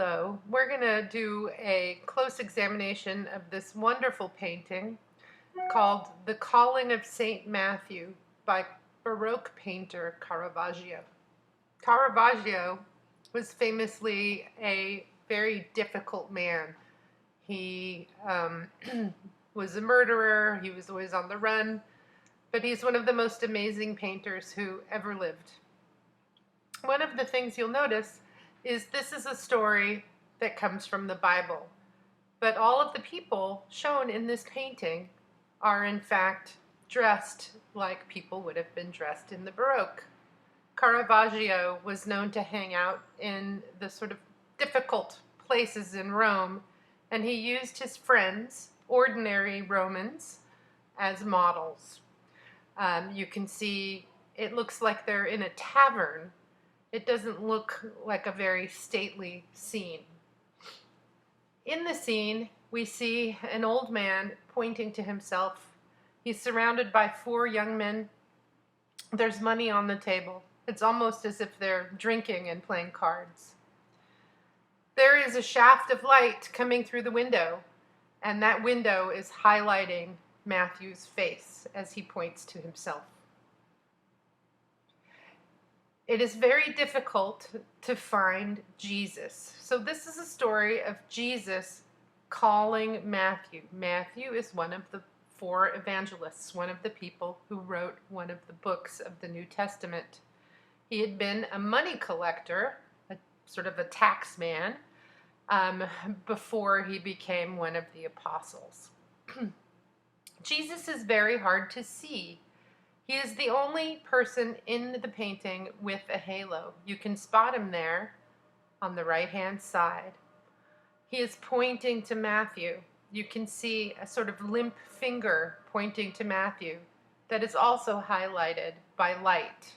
Hello, we're going to do a close examination of this wonderful painting called The Calling of St. Matthew by Baroque painter Caravaggio. Caravaggio was famously a very difficult man. He was a murderer, he was always on the run, but he's one of the most amazing painters who ever lived. One of the things you'll notice is this is a story that comes from the Bible, but all of the people shown in this painting are in fact dressed like people would have been dressed in the Baroque. Caravaggio was known to hang out in the sort of difficult places in Rome, and he used his friends, ordinary Romans, as models. You can see it looks like they're in a tavern. It doesn't look like a very stately scene. In the scene, we see an old man pointing to himself. He's surrounded by 4 young men. There's money on the table. It's almost as if they're drinking and playing cards. There is a shaft of light coming through the window, and that window is highlighting Matthew's face as he points to himself. It is very difficult to find Jesus. So this is a story of Jesus calling Matthew. Matthew is one of the 4 evangelists, one of the people who wrote one of the books of the New Testament. He had been a money collector, a sort of a tax man, before he became one of the apostles. Jesus is very hard to see. He is the only person in the painting with a halo. You can spot him there on the right-hand side. He is pointing to Matthew. You can see a sort of limp finger pointing to Matthew that is also highlighted by light,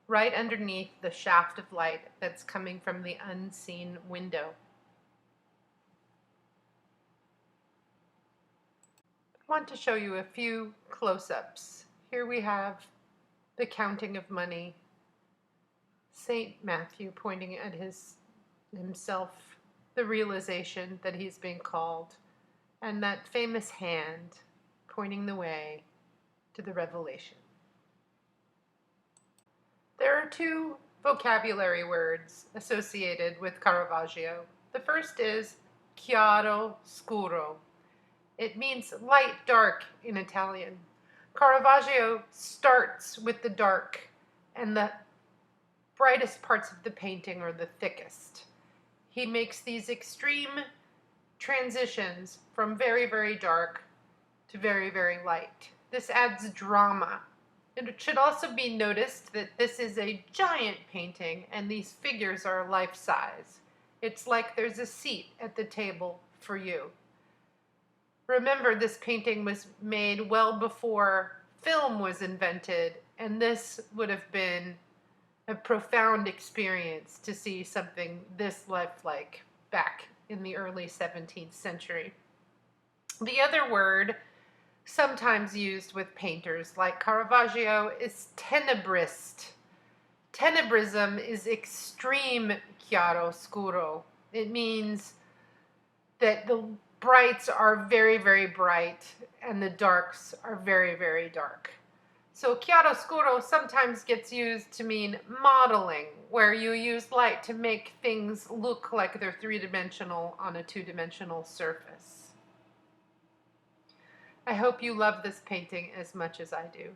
right underneath the shaft of light that's coming from the unseen window. I want to show you a few close-ups. Here we have the counting of money, St. Matthew pointing at himself, the realization that he's being called, and that famous hand pointing the way to the revelation. There are 2 vocabulary words associated with Caravaggio. The first is chiaro scuro. It means light, dark in Italian. Caravaggio starts with the dark, and the brightest parts of the painting are the thickest. He makes these extreme transitions from very, very dark to very, very light. This adds drama. It should also be noticed that this is a giant painting, and these figures are life-size. It's like there's a seat at the table for you. Remember, this painting was made well before film was invented, and this would have been a profound experience to see something this lifelike back in the early 17th century. The other word sometimes used with painters like Caravaggio is tenebrist. Tenebrism is extreme chiaroscuro. It means that the brights are very, very bright and the darks are very, very dark. So chiaroscuro sometimes gets used to mean modeling, where you use light to make things look like they're 3-dimensional on a 2-dimensional surface. I hope you love this painting as much as I do.